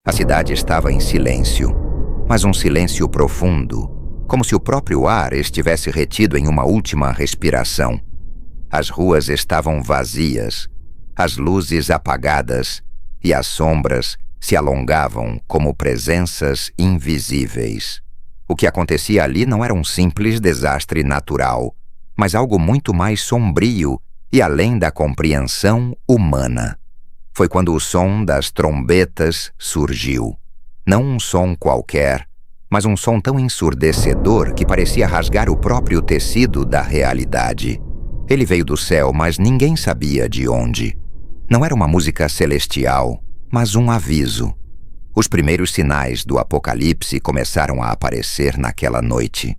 A cidade estava em silêncio, mas um silêncio profundo, como se o próprio ar estivesse retido em uma última respiração. As ruas estavam vazias, as luzes apagadas e as sombras se alongavam como presenças invisíveis. O que acontecia ali não era um simples desastre natural, mas algo muito mais sombrio e além da compreensão humana. Foi quando o som das trombetas surgiu. Não um som qualquer, mas um som tão ensurdecedor que parecia rasgar o próprio tecido da realidade. Ele veio do céu, mas ninguém sabia de onde. Não era uma música celestial, mas um aviso. Os primeiros sinais do Apocalipse começaram a aparecer naquela noite.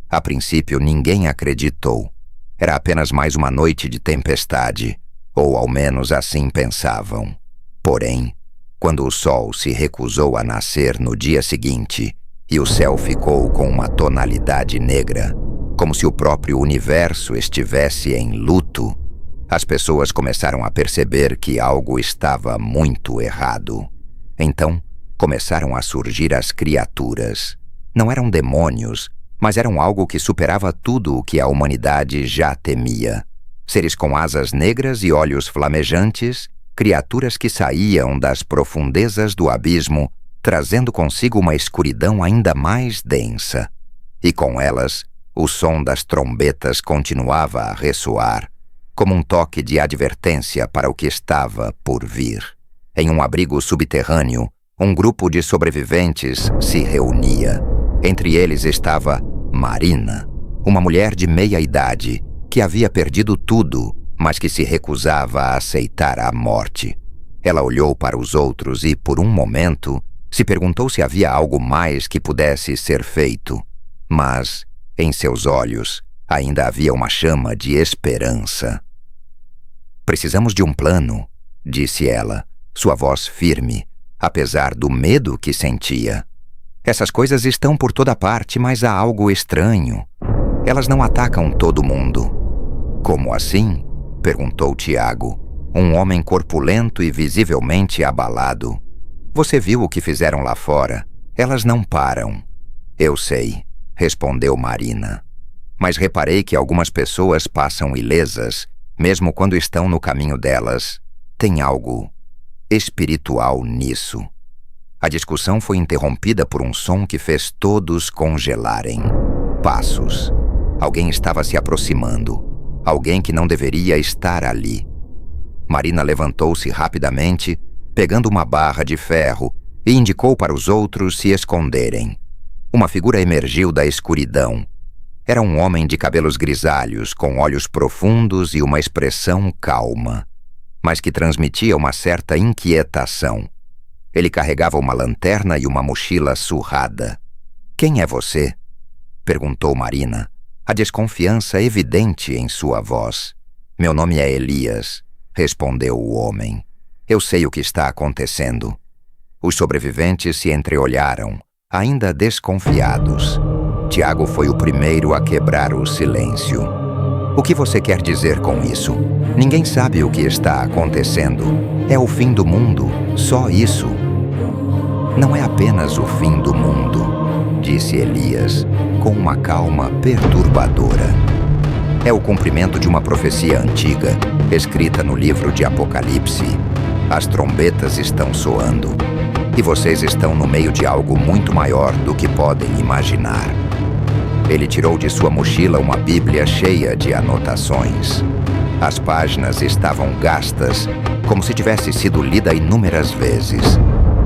A princípio, ninguém acreditou. Era apenas mais uma noite de tempestade, ou ao menos assim pensavam. Porém, quando o sol se recusou a nascer no dia seguinte e o céu ficou com uma tonalidade negra, como se o próprio universo estivesse em luto, as pessoas começaram a perceber que algo estava muito errado. Então, começaram a surgir as criaturas. Não eram demônios, mas eram algo que superava tudo o que a humanidade já temia. Seres com asas negras e olhos flamejantes, criaturas que saíam das profundezas do abismo, trazendo consigo uma escuridão ainda mais densa. E com elas, o som das trombetas continuava a ressoar, como um toque de advertência para o que estava por vir. Em um abrigo subterrâneo, um grupo de sobreviventes se reunia. Entre eles estava Marina, uma mulher de meia-idade que havia perdido tudo, mas que se recusava a aceitar a morte. Ela olhou para os outros e, por um momento, se perguntou se havia algo mais que pudesse ser feito. Mas, em seus olhos, ainda havia uma chama de esperança. "Precisamos de um plano", disse ela, sua voz firme, apesar do medo que sentia. "Essas coisas estão por toda parte, mas há algo estranho. Elas não atacam todo mundo." "Como assim?" perguntou Tiago, um homem corpulento e visivelmente abalado. "Você viu o que fizeram lá fora? Elas não param." "Eu sei", respondeu Marina. "Mas reparei que algumas pessoas passam ilesas, mesmo quando estão no caminho delas. Tem algo espiritual nisso." A discussão foi interrompida por um som que fez todos congelarem. Passos. Alguém estava se aproximando. Alguém que não deveria estar ali. Marina levantou-se rapidamente, pegando uma barra de ferro, e indicou para os outros se esconderem. Uma figura emergiu da escuridão. Era um homem de cabelos grisalhos, com olhos profundos e uma expressão calma, mas que transmitia uma certa inquietação. Ele carregava uma lanterna e uma mochila surrada. "Quem é você?" perguntou Marina, a desconfiança evidente em sua voz. "Meu nome é Elias", respondeu o homem. "Eu sei o que está acontecendo." Os sobreviventes se entreolharam, ainda desconfiados. Tiago foi o primeiro a quebrar o silêncio. "O que você quer dizer com isso? Ninguém sabe o que está acontecendo. É o fim do mundo, só isso." "Não é apenas o fim do mundo", disse Elias, com uma calma perturbadora. "É o cumprimento de uma profecia antiga, escrita no livro de Apocalipse. As trombetas estão soando, e vocês estão no meio de algo muito maior do que podem imaginar." Ele tirou de sua mochila uma Bíblia cheia de anotações. As páginas estavam gastas, como se tivesse sido lida inúmeras vezes.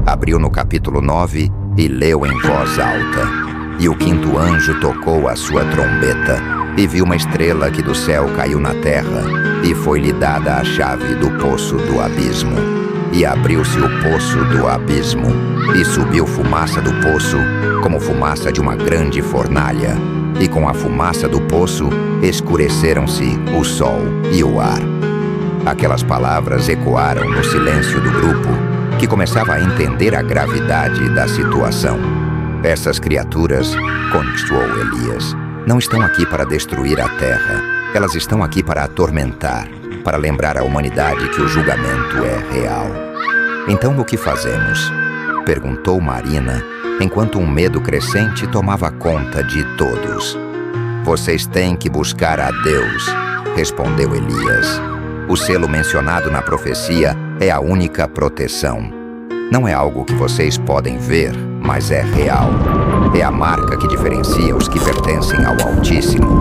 Abriu no capítulo 9 e leu em voz alta. "E o quinto anjo tocou a sua trombeta, e viu uma estrela que do céu caiu na terra, e foi-lhe dada a chave do poço do abismo. E abriu-se o poço do abismo, e subiu fumaça do poço, como fumaça de uma grande fornalha. E com a fumaça do poço, escureceram-se o sol e o ar." Aquelas palavras ecoaram no silêncio do grupo, que começava a entender a gravidade da situação. "Essas criaturas", continuou Elias, "não estão aqui para destruir a terra. Elas estão aqui para atormentar, para lembrar à humanidade que o julgamento é real. Então o que fazemos? Perguntou Marina, enquanto um medo crescente tomava conta de todos. Vocês têm que buscar a Deus, respondeu Elias. O selo mencionado na profecia é a única proteção. Não é algo que vocês podem ver, mas é real. É a marca que diferencia os que pertencem ao Altíssimo.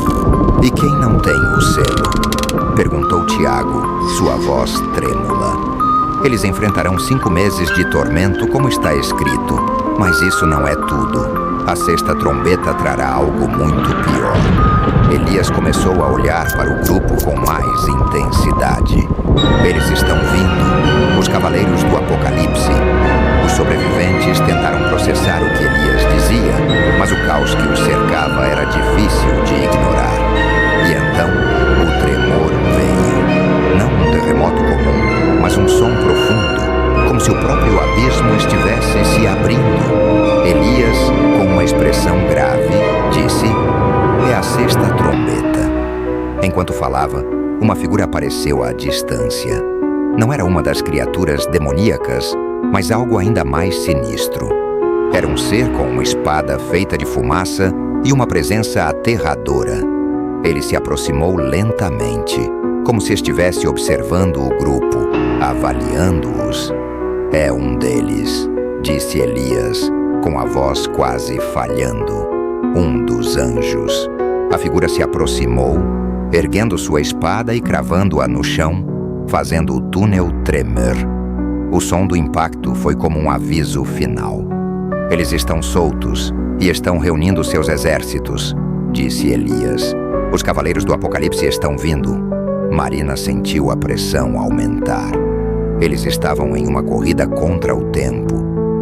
E quem não tem o selo? Perguntou Tiago, sua voz trêmula. Eles enfrentarão 5 meses de tormento, como está escrito. Mas isso não é tudo. A 6ª trombeta trará algo muito pior. Elias começou a olhar para o grupo com mais intensidade. Eles estão vindo, os cavaleiros do Apocalipse. Os sobreviventes tentaram processar o que Elias dizia, mas o caos que os cercava era difícil de ignorar. E então, o tremor veio. Não um terremoto comum, mas um som profundo, como se o próprio abismo estivesse se abrindo. Elias, com uma expressão grave, disse: "É a 6ª trombeta." Enquanto falava, uma figura apareceu à distância. Não era uma das criaturas demoníacas, mas algo ainda mais sinistro. Era um ser com uma espada feita de fumaça e uma presença aterradora. Ele se aproximou lentamente, como se estivesse observando o grupo, avaliando-os. "É um deles", disse Elias, com a voz quase falhando. "Um dos anjos." A figura se aproximou, erguendo sua espada e cravando-a no chão, fazendo o túnel tremer. O som do impacto foi como um aviso final. "Eles estão soltos e estão reunindo seus exércitos", disse Elias. "Os cavaleiros do Apocalipse estão vindo." Marina sentiu a pressão aumentar. Eles estavam em uma corrida contra o tempo.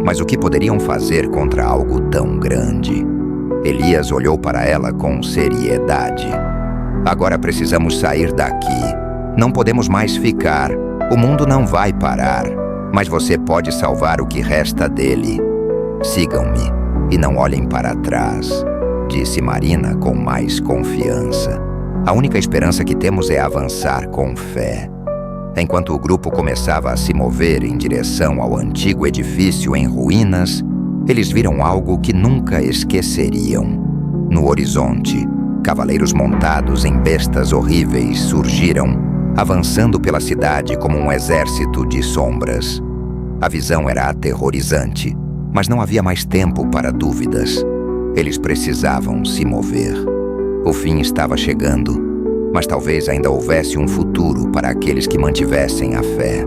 Mas o que poderiam fazer contra algo tão grande? Elias olhou para ela com seriedade. "Agora precisamos sair daqui. Não podemos mais ficar. O mundo não vai parar. Mas você pode salvar o que resta dele. Sigam-me e não olhem para trás", disse Marina com mais confiança. "A única esperança que temos é avançar com fé." Enquanto o grupo começava a se mover em direção ao antigo edifício em ruínas, eles viram algo que nunca esqueceriam. No horizonte, cavaleiros montados em bestas horríveis surgiram, avançando pela cidade como um exército de sombras. A visão era aterrorizante, mas não havia mais tempo para dúvidas. Eles precisavam se mover. O fim estava chegando, mas talvez ainda houvesse um futuro para aqueles que mantivessem a fé.